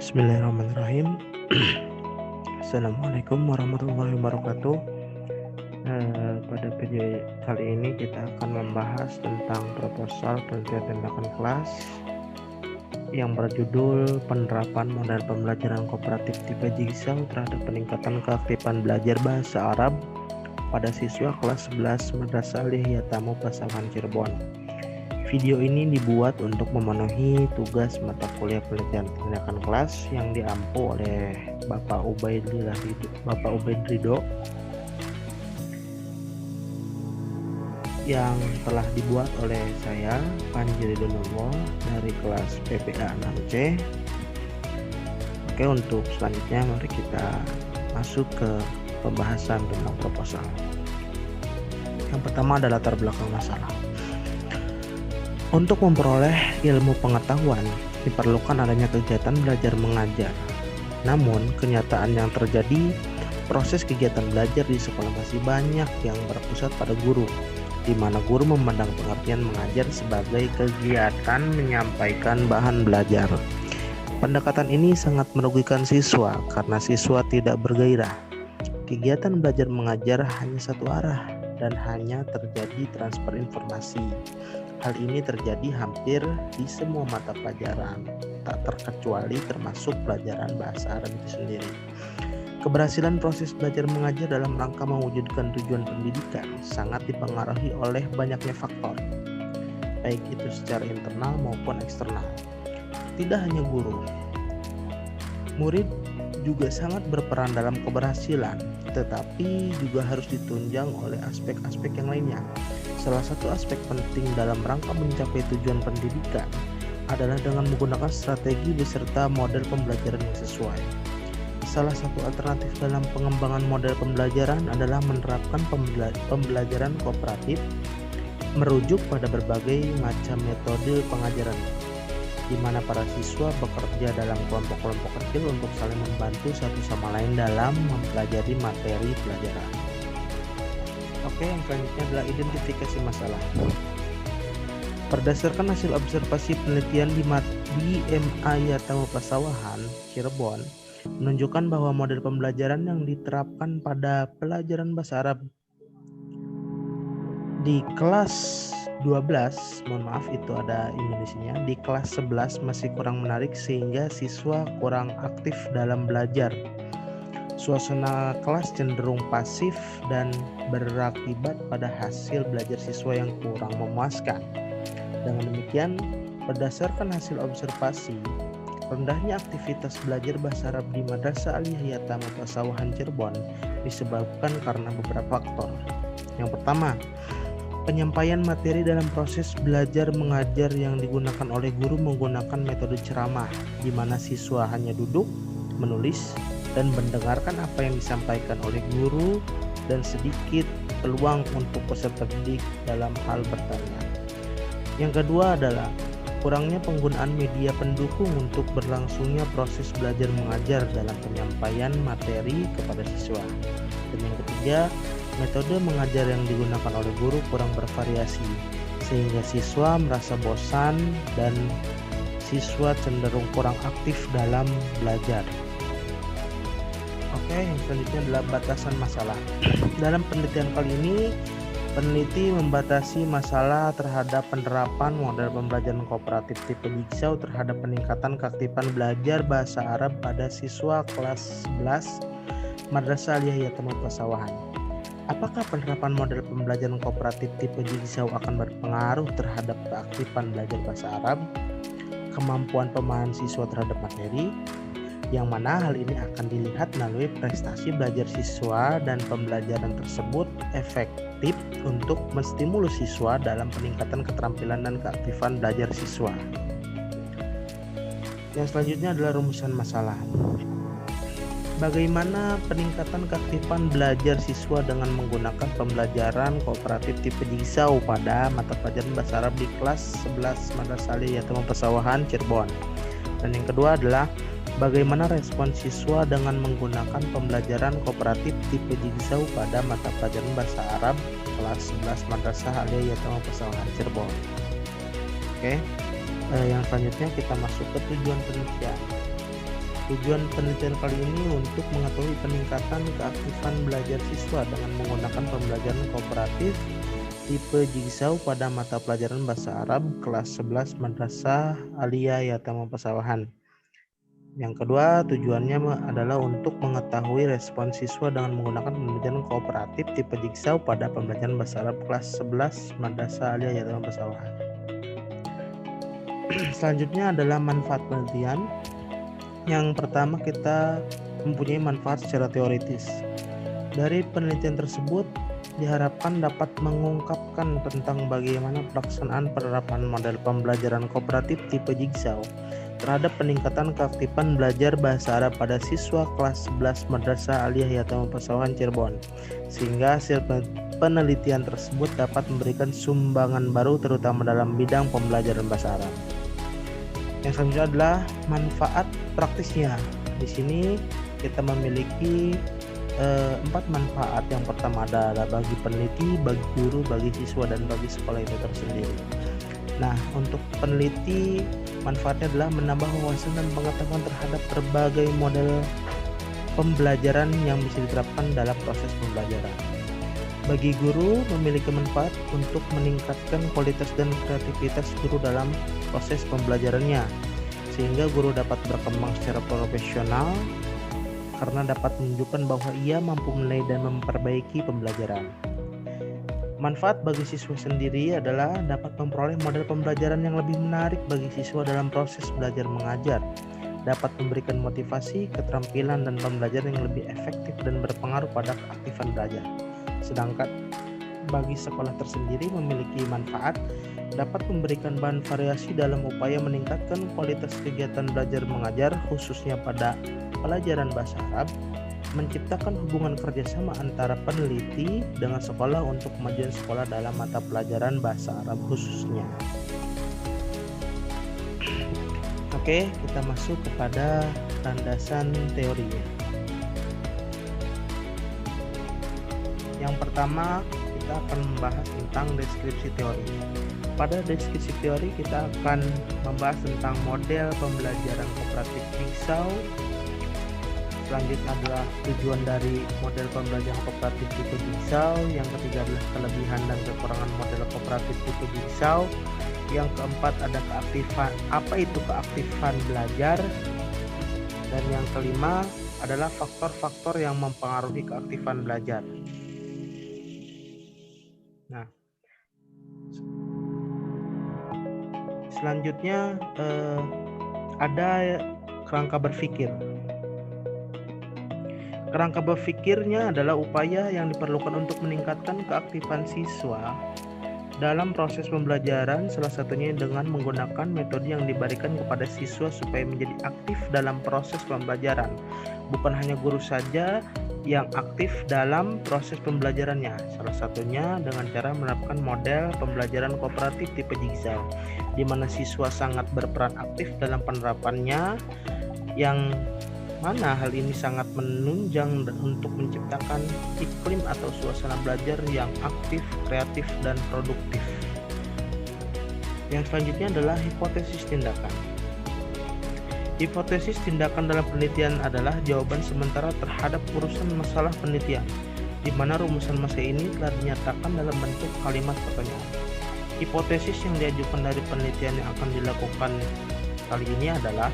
Bismillahirrahmanirrahim. Assalamualaikum warahmatullahi wabarakatuh. Pada video kali ini kita akan membahas tentang proposal penelitian tindakan kelas yang berjudul penerapan model pembelajaran kooperatif tipe Jigsaw terhadap peningkatan keaktifan belajar bahasa Arab pada siswa kelas 11 Madrasah Aliyah Tamu Pasaman Cirebon. Video ini dibuat untuk memenuhi tugas mata kuliah penelitian tindakan kelas yang diampu oleh Bapak Ubaid Ridho yang telah dibuat oleh saya Panji Ridhonowo dari kelas PPA 6C. Oke, untuk selanjutnya mari kita masuk ke pembahasan tentang proposal. Yang pertama adalah latar belakang masalah. Untuk memperoleh ilmu pengetahuan, diperlukan adanya kegiatan belajar mengajar. Namun, kenyataan yang terjadi, proses kegiatan belajar di sekolah masih banyak yang berpusat pada guru, di mana guru memandang pengertian mengajar sebagai kegiatan menyampaikan bahan belajar. Pendekatan ini sangat merugikan siswa karena siswa tidak bergairah. Kegiatan belajar mengajar hanya satu arah dan hanya terjadi transfer informasi. Hal ini terjadi hampir di semua mata pelajaran, tak terkecuali termasuk pelajaran bahasa Arab itu sendiri. Keberhasilan proses belajar mengajar dalam rangka mewujudkan tujuan pendidikan sangat dipengaruhi oleh banyaknya faktor, baik itu secara internal maupun eksternal. Tidak hanya guru, murid juga sangat berperan dalam keberhasilan, tetapi juga harus ditunjang oleh aspek-aspek yang lainnya. Salah satu aspek penting dalam rangka mencapai tujuan pendidikan adalah dengan menggunakan strategi beserta model pembelajaran yang sesuai. Salah satu alternatif dalam pengembangan model pembelajaran adalah menerapkan pembelajaran kooperatif merujuk pada berbagai macam metode pengajaran, di mana para siswa bekerja dalam kelompok-kelompok kecil untuk saling membantu satu sama lain dalam mempelajari materi pelajaran. Oke, yang selanjutnya adalah identifikasi masalah. Berdasarkan hasil observasi penelitian di MA Tamu Pasawahan, Cirebon, menunjukkan bahwa model pembelajaran yang diterapkan pada pelajaran bahasa Arab di kelas 12, mohon maaf itu ada Indonesianya, di kelas 11 masih kurang menarik sehingga siswa kurang aktif dalam belajar. Suasana kelas cenderung pasif dan berakibat pada hasil belajar siswa yang kurang memuaskan. Dengan demikian, berdasarkan hasil observasi, rendahnya aktivitas belajar bahasa Arab di Madrasah Aliyah Tamu Pasawahan Cirebon disebabkan karena beberapa faktor. Yang pertama, penyampaian materi dalam proses belajar mengajar yang digunakan oleh guru menggunakan metode ceramah, di mana siswa hanya duduk, menulis, dan mendengarkan apa yang disampaikan oleh guru dan sedikit peluang untuk peserta didik dalam hal bertanya. Yang kedua adalah kurangnya penggunaan media pendukung untuk berlangsungnya proses belajar mengajar dalam penyampaian materi kepada siswa. Dan yang ketiga, metode mengajar yang digunakan oleh guru kurang bervariasi sehingga siswa merasa bosan dan siswa cenderung kurang aktif dalam belajar. Oke, yang selanjutnya adalah batasan masalah. Dalam penelitian kali ini, peneliti membatasi masalah terhadap penerapan model pembelajaran kooperatif tipe Jigsaw terhadap peningkatan keaktifan belajar bahasa Arab pada siswa kelas 11 Madrasah Aliyah Tamu Pasawahan. Apakah penerapan model pembelajaran kooperatif tipe Jigsaw akan berpengaruh terhadap keaktifan belajar bahasa Arab, kemampuan pemahaman siswa terhadap materi, yang mana hal ini akan dilihat melalui prestasi belajar siswa dan pembelajaran tersebut efektif untuk menstimulus siswa dalam peningkatan keterampilan dan keaktifan belajar siswa. Yang selanjutnya adalah rumusan masalah. Bagaimana peningkatan keaktifan belajar siswa dengan menggunakan pembelajaran kooperatif tipe Jigsaw pada mata pelajaran bahasa Arab di kelas 11 Madrasah Aliyah Tamu Pasawahan Cirebon. Dan yang kedua adalah bagaimana respon siswa dengan menggunakan pembelajaran kooperatif tipe Jigsaw pada mata pelajaran bahasa Arab kelas 11 Madrasah Aliyah Tamu Pasawahan Cirebon. Oke, yang selanjutnya kita masuk ke tujuan penelitian. Tujuan penelitian kali ini untuk mengetahui peningkatan keaktifan belajar siswa dengan menggunakan pembelajaran kooperatif tipe Jigsaw pada mata pelajaran Bahasa Arab kelas 11 Madrasah Aliyah Yatama Pasawahan. Yang kedua, tujuannya adalah untuk mengetahui respons siswa dengan menggunakan pembelajaran kooperatif tipe Jigsaw pada pembelajaran Bahasa Arab kelas 11 Madrasah Aliyah Yatama Pasawahan. Selanjutnya adalah manfaat penelitian. Yang pertama, kita mempunyai manfaat secara teoritis. Dari penelitian tersebut diharapkan dapat mengungkapkan tentang bagaimana pelaksanaan penerapan model pembelajaran kooperatif tipe Jigsaw terhadap peningkatan keaktifan belajar bahasa Arab pada siswa kelas 11 Madrasah Aliyah Yatama Pasawahan Cirebon, sehingga hasil penelitian tersebut dapat memberikan sumbangan baru terutama dalam bidang pembelajaran bahasa Arab. Yang selanjutnya adalah manfaat praktisnya. Di sini kita memiliki 4 manfaat. Yang pertama adalah bagi peneliti, bagi guru, bagi siswa, dan bagi sekolah itu tersendiri. Nah, untuk peneliti, manfaatnya adalah menambah wawasan dan pengetahuan terhadap berbagai model pembelajaran yang bisa diterapkan dalam proses pembelajaran. Bagi guru, memiliki manfaat untuk meningkatkan kualitas dan kreativitas guru dalam proses pembelajarannya, sehingga guru dapat berkembang secara profesional karena dapat menunjukkan bahwa ia mampu menilai dan memperbaiki pembelajaran. Manfaat bagi siswa sendiri adalah dapat memperoleh model pembelajaran yang lebih menarik bagi siswa dalam proses belajar mengajar, dapat memberikan motivasi, keterampilan, dan pembelajaran yang lebih efektif dan berpengaruh pada keaktifan belajar. Sedangkan bagi sekolah tersendiri memiliki manfaat dapat memberikan bahan variasi dalam upaya meningkatkan kualitas kegiatan belajar mengajar khususnya pada pelajaran bahasa Arab, menciptakan hubungan kerjasama antara peneliti dengan sekolah untuk kemajuan sekolah dalam mata pelajaran bahasa Arab khususnya. Oke, kita masuk kepada landasan teorinya. Yang pertama, kita akan membahas tentang deskripsi teori. Pada deskripsi teori kita akan membahas tentang model pembelajaran kooperatif Jigsaw. Selanjutnya adalah tujuan dari model pembelajaran kooperatif tipe Jigsaw. Yang ketiga adalah kelebihan dan kekurangan model kooperatif tipe Jigsaw. Yang keempat ada keaktifan. Apa itu keaktifan belajar? Dan yang kelima adalah faktor-faktor yang mempengaruhi keaktifan belajar. Nah, selanjutnya ada kerangka berpikir. Kerangka berpikirnya adalah upaya yang diperlukan untuk meningkatkan keaktifan siswa dalam proses pembelajaran, salah satunya dengan menggunakan metode yang diberikan kepada siswa supaya menjadi aktif dalam proses pembelajaran. Bukan hanya guru saja yang aktif dalam proses pembelajarannya, salah satunya dengan cara menerapkan model pembelajaran kooperatif tipe Jigsaw, di mana siswa sangat berperan aktif dalam penerapannya, yang mana hal ini sangat menunjang untuk menciptakan iklim atau suasana belajar yang aktif, kreatif, dan produktif. Yang selanjutnya adalah hipotesis tindakan. Hipotesis tindakan dalam penelitian adalah jawaban sementara terhadap urusan masalah penelitian, di mana rumusan masalah ini telah dinyatakan dalam bentuk kalimat pertanyaan. Hipotesis yang diajukan dari penelitian yang akan dilakukan kali ini adalah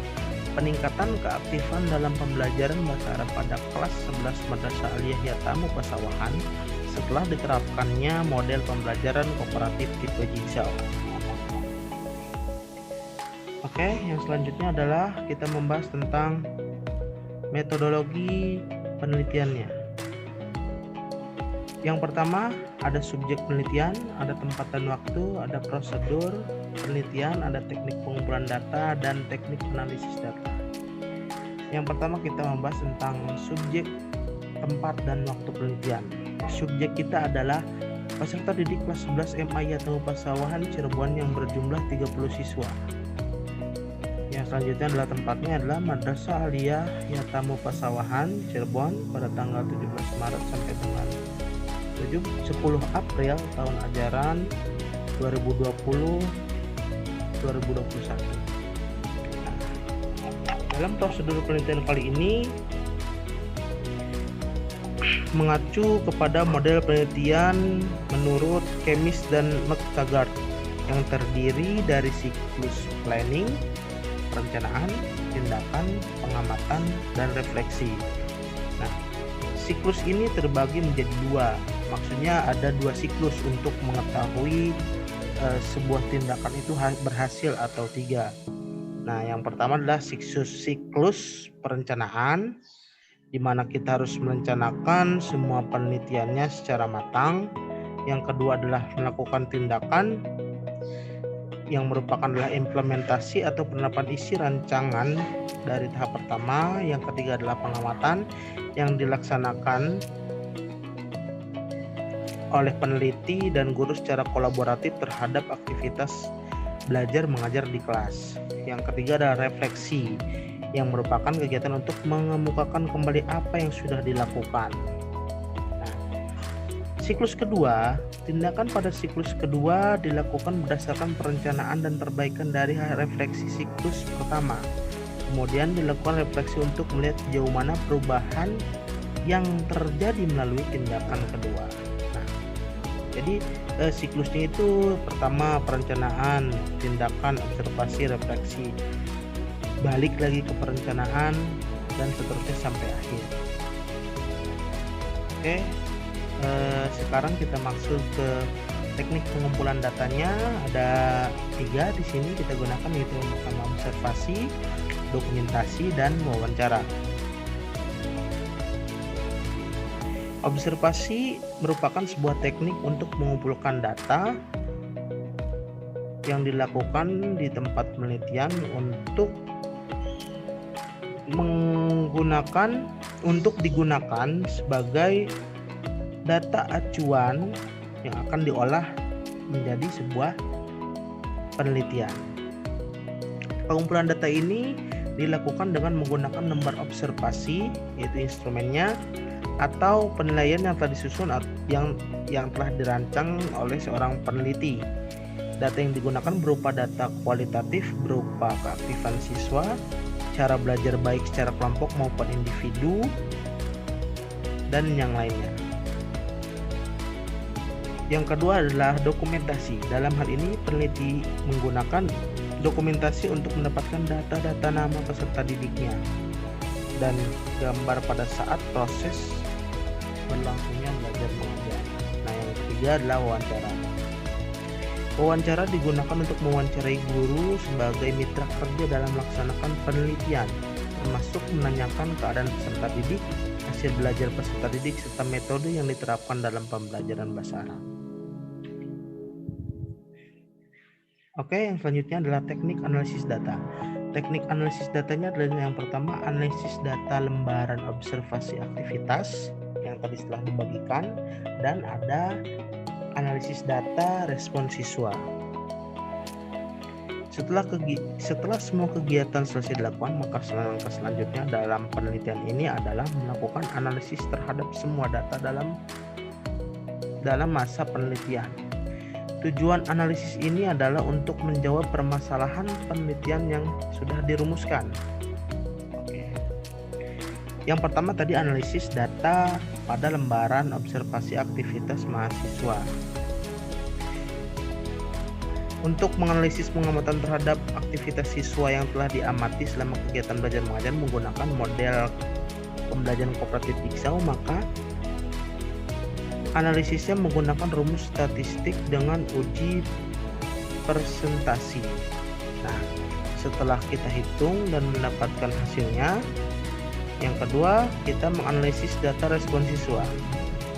peningkatan keaktifan dalam pembelajaran bahasa Arab pada kelas 11 Madrasah Aliyah Yatama Pasawahan setelah diterapkannya model pembelajaran kooperatif tipe Jigsaw. Oke, yang selanjutnya adalah kita membahas tentang metodologi penelitiannya. Yang pertama ada subjek penelitian, ada tempat dan waktu, ada prosedur penelitian, ada teknik pengumpulan data, dan teknik analisis data. Yang pertama kita membahas tentang subjek, tempat, dan waktu penelitian. Subjek kita adalah peserta didik kelas 11 MA Yatama Pasawahan Cirebon yang berjumlah 30 siswa. Yang selanjutnya adalah tempatnya adalah Madrasah Aliyah Yatama Pasawahan Cirebon pada tanggal 17 Maret sampai dengan 10 April tahun ajaran 2020-2021. Dalam prosedur penelitian kali ini mengacu kepada model penelitian menurut Chemis dan McTaggart yang terdiri dari siklus planning, perencanaan, tindakan, pengamatan, dan refleksi. Nah, siklus ini terbagi menjadi dua. Maksudnya ada dua siklus untuk mengetahui sebuah tindakan itu berhasil atau tidak. Nah, yang pertama adalah siklus perencanaan, di mana kita harus merencanakan semua penelitiannya secara matang. Yang kedua adalah melakukan tindakan, yang merupakan adalah implementasi atau penerapan isi rancangan dari tahap pertama. Yang ketiga adalah pengamatan, yang dilaksanakan oleh peneliti dan guru secara kolaboratif terhadap aktivitas belajar mengajar di kelas. Yang ketiga adalah refleksi, yang merupakan kegiatan untuk mengemukakan kembali apa yang sudah dilakukan. Nah, siklus kedua, tindakan pada siklus kedua dilakukan berdasarkan perencanaan dan perbaikan dari refleksi siklus pertama. Kemudian dilakukan refleksi untuk melihat sejauh mana perubahan yang terjadi melalui tindakan kedua. Nah, jadi siklusnya itu pertama perencanaan, tindakan, observasi, refleksi, balik lagi ke perencanaan, dan seterusnya sampai akhir. Oke, sekarang kita masuk ke teknik pengumpulan datanya. Ada 3 di sini kita gunakan, yaitu pertama observasi, dokumentasi, dan wawancara. Observasi merupakan sebuah teknik untuk mengumpulkan data yang dilakukan di tempat penelitian untuk digunakan sebagai data acuan yang akan diolah menjadi sebuah penelitian. Pengumpulan data ini dilakukan dengan menggunakan lembar observasi, yaitu instrumennya, atau penilaian yang telah disusun yang telah dirancang oleh seorang peneliti. Data yang digunakan berupa data kualitatif berupa keaktifan siswa, cara belajar baik secara kelompok maupun individu, dan yang lainnya. Yang kedua adalah dokumentasi. Dalam hal ini peneliti menggunakan dokumentasi untuk mendapatkan data-data nama peserta didiknya dan gambar pada saat proses berlangsungnya belajar mengajar. Nah, yang ketiga adalah wawancara. Wawancara digunakan untuk mewawancarai guru sebagai mitra kerja dalam melaksanakan penelitian, termasuk menanyakan keadaan peserta didik, hasil belajar peserta didik, serta metode yang diterapkan dalam pembelajaran bahasa Arab. Oke, yang selanjutnya adalah teknik analisis data. Teknik analisis datanya adalah yang pertama, analisis data lembaran observasi aktivitas yang tadi setelah dibagikan, dan ada analisis data respon siswa. Setelah semua kegiatan selesai dilakukan, maka langkah selanjutnya dalam penelitian ini adalah melakukan analisis terhadap semua data dalam masa penelitian. Tujuan analisis ini adalah untuk menjawab permasalahan penelitian yang sudah dirumuskan. Yang pertama tadi analisis data pada lembaran observasi aktivitas mahasiswa. Untuk menganalisis pengamatan terhadap aktivitas siswa yang telah diamati selama kegiatan belajar mengajar menggunakan model pembelajaran kooperatif Diksau, maka analisisnya menggunakan rumus statistik dengan uji presentasi. Nah, setelah kita hitung dan mendapatkan hasilnya, yang kedua kita menganalisis data respon siswa.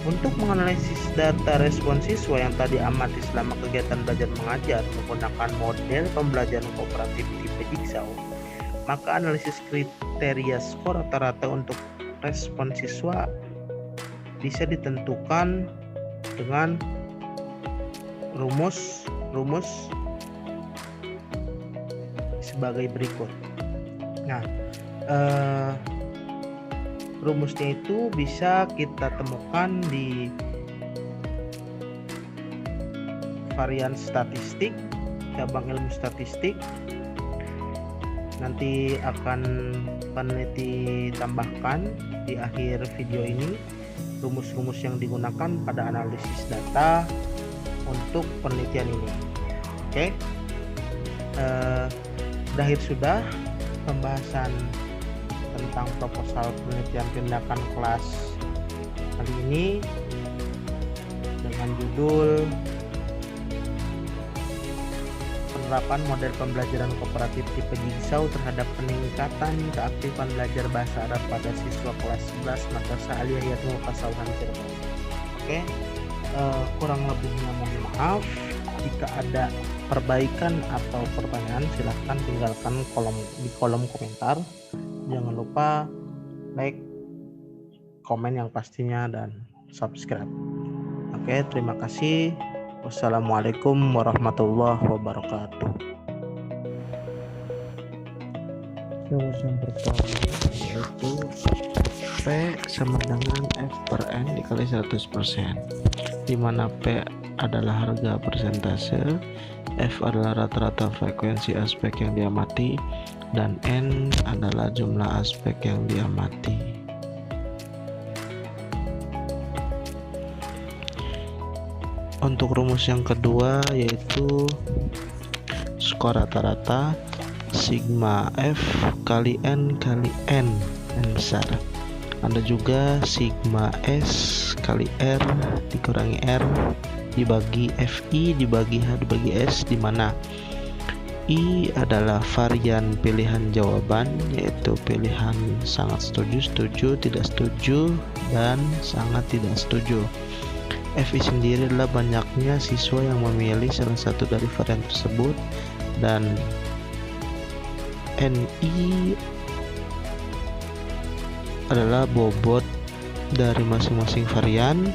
Untuk menganalisis data respon siswa yang tadi amati selama kegiatan belajar mengajar menggunakan model pembelajaran kooperatif tipe Jigsaw, maka analisis kriteria skor rata-rata untuk respon siswa bisa ditentukan dengan rumus sebagai berikut. Nah, rumusnya itu bisa kita temukan di varian statistik, cabang ilmu statistik, Nanti akan peneliti tambahkan di akhir video ini rumus-rumus yang digunakan pada analisis data untuk penelitian ini. Oke, berakhir sudah pembahasan tentang proposal penelitian tindakan kelas kali ini dengan judul penerapan model pembelajaran kooperatif tipe Jigsaw terhadap peningkatan keaktifan belajar bahasa Arab pada siswa kelas 11 Madrasah Aliyah Yatmu Pasauhan Cirebon. Oke, kurang lebihnya mohon maaf. Jika ada perbaikan atau pertanyaan silahkan tinggalkan di kolom komentar. Jangan lupa like, komen yang pastinya, dan subscribe. Oke, terima kasih. Wassalamualaikum warahmatullahi wabarakatuh. Rumus yang pertama yaitu P sama dengan F per N dikali 100%, di mana P adalah harga persentase, F adalah rata-rata frekuensi aspek yang diamati, dan N adalah jumlah aspek yang diamati. Untuk rumus yang kedua yaitu skor rata-rata sigma F kali N besar. Ada juga sigma S kali R dikurangi R dibagi FI dibagi H dibagi S, di mana I adalah varian pilihan jawaban, yaitu pilihan sangat setuju, setuju, tidak setuju, dan sangat tidak setuju. FI sendiri adalah banyaknya siswa yang memilih salah satu dari varian tersebut, dan NI adalah bobot dari masing-masing varian.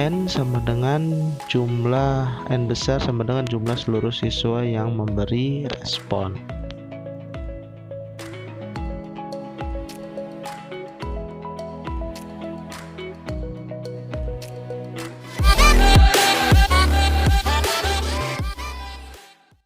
N sama dengan jumlah N besar sama dengan jumlah seluruh siswa yang memberi respon.